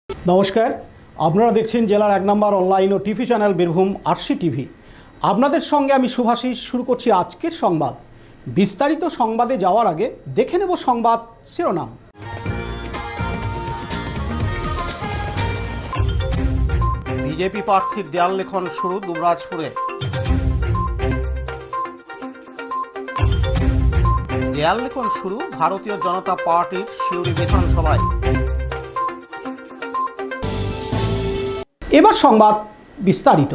নমস্কার, আপনারা দেখছেন জেলার 1 নম্বর অনলাইন ও TV channel Birbhum RC TV. আপনাদের সঙ্গে আমি শুভাশিস শুরু করছি আজকের সংবাদ। বিস্তারিত সংবাদে যাওয়ার আগে দেখে নেব সংবাদ শিরোনাম। বিজেপি প্রার্থীর দেয়াল লিখন শুরু দুবরাজপুরে। দেয়াল লিখন শুরু ভারতীয় জনতা পার্টির সিউড়ি বিধানসভায়। এবার সংবাদ বিস্তারিত।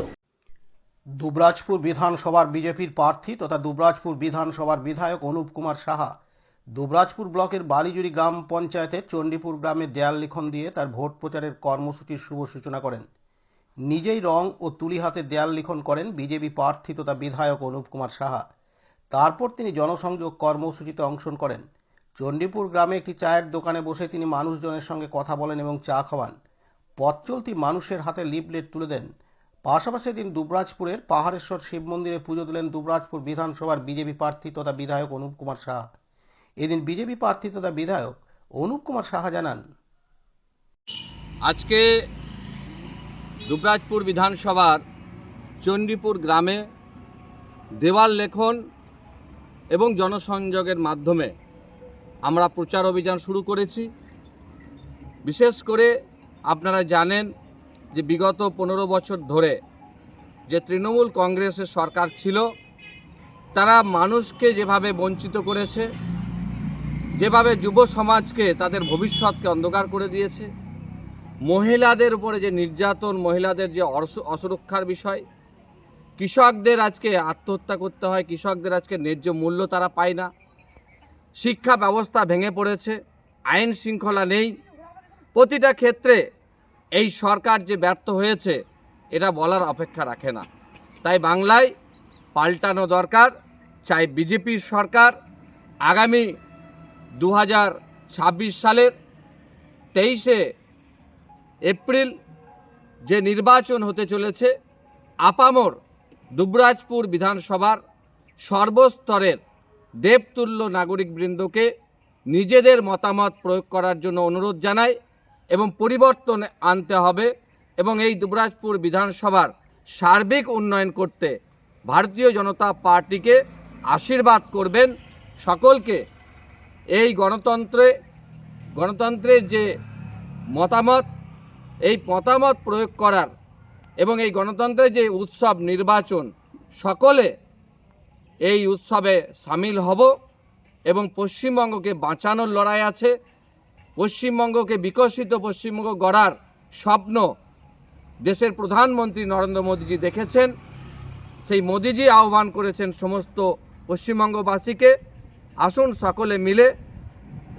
দুবরাজপুর বিধানসভার বিজেপির প্রার্থী তথা দুবরাজপুর বিধানসভার বিধায়ক অনুপ কুমার সাহা দুবরাজপুর ব্লকের বালিজুড়ি গ্রাম পঞ্চায়েতের চণ্ডীপুর গ্রামে দেয়াল লিখন দিয়ে তার ভোট প্রচারের কর্মসূচির শুভ সূচনা করেন। নিজেই রং ও তুলি হাতে দেয়াল লিখন করেন বিজেপি প্রার্থী তথা বিধায়ক অনুপ কুমার সাহা। তারপর তিনি জনসংযোগ কর্মসূচিতে অংশ করেন। চণ্ডীপুর গ্রামে একটি চায়ের দোকানে বসে তিনি মানুষজনের সঙ্গে কথা বলেন এবং চা খাওয়ান। পথ চলতি মানুষের হাতে লিফলেট তুলে দেন। পাশাপাশি দিন দুবরাজপুরের পাহাড়েশ্বর শিব মন্দিরে পুজো দিলেন দুবরাজপুর বিধানসভার বিজেপি প্রার্থী তথা বিধায়ক অনুপ কুমার সাহা। এদিন বিজেপি প্রার্থী তথা বিধায়ক অনুপ কুমার সাহা জানান, আজকে দুবরাজপুর বিধানসভার চণ্ডীপুর গ্রামে দেওয়াল লেখন এবং জনসংযোগের মাধ্যমে আমরা প্রচার অভিযান শুরু করেছি। বিশেষ করে আপনারা জানেন যে বিগত 15 বছর ধরে যে তৃণমূল কংগ্রেসের সরকার ছিল, তারা মানুষকে যেভাবে বঞ্চিত করেছে, যেভাবে যুব সমাজকে তাদের ভবিষ্যৎকে অন্ধকার করে দিয়েছে, মহিলাদের উপরে যে নির্যাতন, মহিলাদের যে অসুরক্ষার বিষয়, কৃষকদের আজকে আত্মহত্যা করতে হয়, কৃষকদের আজকে ন্যায্য মূল্য তারা পায় না, শিক্ষা ব্যবস্থা ভেঙে পড়েছে, আইন শৃঙ্খলা নেই, প্রতিটা ক্ষেত্রে এই সরকার যে ব্যর্থ হয়েছে এটা বলার অপেক্ষা রাখে না। তাই বাংলায় পাল্টানো দরকার। চাই বিজেপির সরকার আগামী 2026 সালের 23শে এপ্রিল যে নির্বাচন হতে চলেছে, আপামর দুবরাজপুর বিধানসভার সর্বস্তরের দেবতুল্য নাগরিকবৃন্দকে নিজেদের মতামত প্রয়োগ করার জন্য অনুরোধ জানাই এবং পরিবর্তন আনতে হবে এবং এই দুবরাজপুর বিধানসভার সার্বিক উন্নয়ন করতে ভারতীয় জনতা পার্টিকে আশীর্বাদ করবেন। সকলকে এই গণতন্ত্রের যে মতামত, এই মতামত প্রয়োগ করার এবং এই গণতন্ত্রের যে উৎসব নির্বাচন, সকলে এই উৎসবে সামিল হব এবং পশ্চিমবঙ্গকে বাঁচানোর লড়াই আছে। পশ্চিমবঙ্গকে বিকশিত পশ্চিমবঙ্গ গড়ার স্বপ্ন দেশের প্রধানমন্ত্রী নরেন্দ্র মোদীজি দেখেছেন। সেই মোদীজি আহ্বান করেছেন সমস্ত পশ্চিমবঙ্গবাসীকে, আসুন সকলে মিলে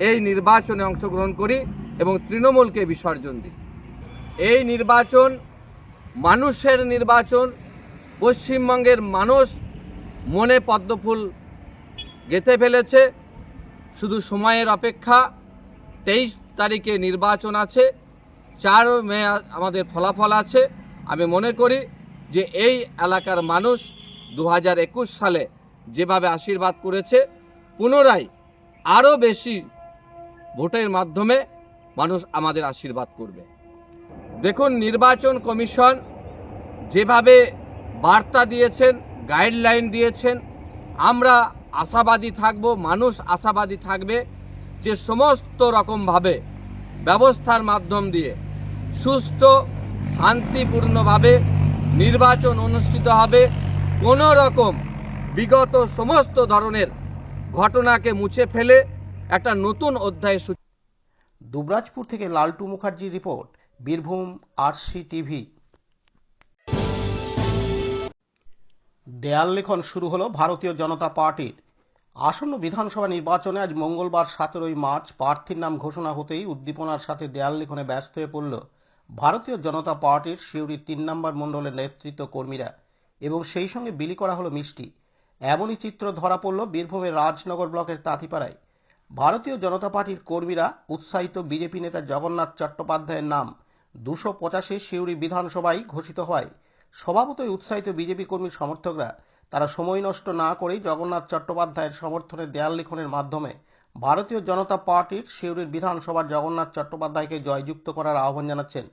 এই নির্বাচনে অংশগ্রহণ করি এবং তৃণমূলকে বিসর্জন দিই। এই নির্বাচন মানুষের নির্বাচন। পশ্চিমবঙ্গের মানুষ মনে পদ্মফুল গেঁথে ফেলেছে, শুধু সময়ের অপেক্ষা। 23 তারিখে নির্বাচন আছে, 4 মে আমাদের ফলাফল আছে। আমি মনে করি যে এই এলাকার মানুষ 2021 সালে যেভাবে আশীর্বাদ করেছে, পুনরায় আরও বেশি ভোটের মাধ্যমে মানুষ আমাদের আশীর্বাদ করবে। দেখুন, নির্বাচন কমিশন যেভাবে বার্তা দিয়েছেন, গাইডলাইন দিয়েছেন, আমরা আশাবাদী থাকব, মানুষ আশাবাদী থাকবে যে সমস্ত রকমভাবে ব্যবস্থার মাধ্যম দিয়ে সুষ্ঠু শান্তিপূর্ণভাবে নির্বাচন অনুষ্ঠিত হবে। কোনো রকম বিগত সমস্ত ধরনের ঘটনাকে মুছে ফেলে একটা নতুন অধ্যায়। দুবরাজপুর থেকে লালটু মুখার্জির রিপোর্ট, বীরভূম আরসি টিভি। দেয়াল লিখন শুরু হলো ভারতীয় জনতা পার্টির। আসন্ন বিধানসভা নির্বাচনে আজ মঙ্গলবার 17 মার্চ প্রার্থীর নাম ঘোষণা হতেই উদ্দীপনার সাথে দেয়াল লিখনে ব্যস্ত হয়ে পড়ল ভারতীয় জনতা পার্টির সিউড়ির 3 নম্বর মণ্ডলের নেতৃত্ব কর্মীরা এবং সেই সঙ্গে বিলি করা হলো মিষ্টি। এমনই চিত্র ধরা পড়ল বীরভূমের রাজনগর ব্লকের তাঁতিপাড়ায়। ভারতীয় জনতা পার্টির কর্মীরা উৎসাহিত বিজেপি নেতা জগন্নাথ চট্টোপাধ্যায়ের নাম 285 সিউড়ি বিধানসভায় ঘোষিত হয়। স্বভাবতই উৎসাহিত বিজেপি কর্মী সমর্থকরা তারা সময় নষ্ট না করেই জগন্নাথ চট্টোপাধ্যায়ের সমর্থনে দেয়াল লিখনের মাধ্যমে ভারতীয় জনতা পার্টির সিউড়ির বিধানসভার জগন্নাথ চট্টোপাধ্যায়কে জয়যুক্ত করার আহ্বান জানাচ্ছেন।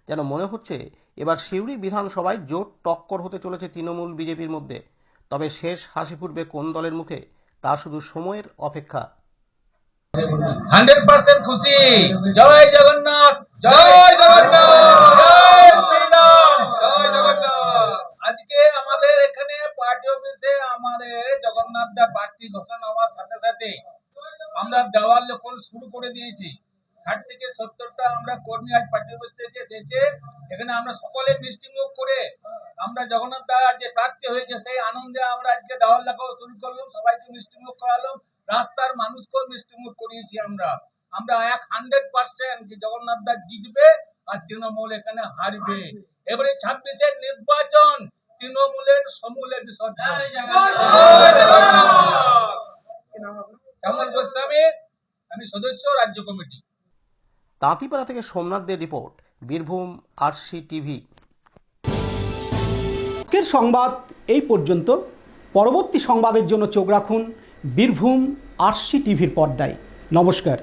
যেন মনে হচ্ছে এবার সিউড়ি বিধানসভায় জোট টক্কর হতে চলেছে তৃণমূল বিজেপির মধ্যে। তবে শেষ হাসি ফুটবে কোন দলের মুখে তা শুধু সময়ের অপেক্ষা। 100% খুশি। জয় জগন্নাথ, জয় জগন্নাথ, জয় শ্রীরাম, জয় জগন্নাথ। আজকে আমাদের এখানে পার্টি অফিসে আমাদের জগন্নাথ দা প্রার্থী ঘোষণা হওয়ার সাথে সাথে আমরা দেওয়াল লিখন শুরু করে দিয়েছি। 60 থেকে 70টা আমরা কর্মী আজ পার্টি অফিস থেকে এসেছে। এখানে আমরা সকলে মিষ্টি মুখ করে আমরা জগন্নাথ দা যে প্রার্থী হয়েছে সেই আনন্দে আমরা আজকে দেওয়াল লেখাও শুরু করলাম, সবাইকে মিষ্টি মুখ করালাম, রাস্তার মানুষকেও মিষ্টি মুখ করিয়েছি। আমরা 100% যে জগন্নাথ দা জিতবে আর তৃণমূল এখানে হারবে। এবারে 26-এর নির্বাচন তৃণমূলের সমূলে বিসর্জন। শ্যামল গোস্বামী, আমি সদস্য রাজ্য কমিটি। তাঁতিপাড়া থেকে সোমনাথ দের রিপোর্ট, বীরভূম আরসি টিভি। আজকের সংবাদ এই পর্যন্ত। পরবর্তী সংবাদের জন্য চোখ রাখুন বীরভূম আরসি টিভির পর্দায়। নমস্কার।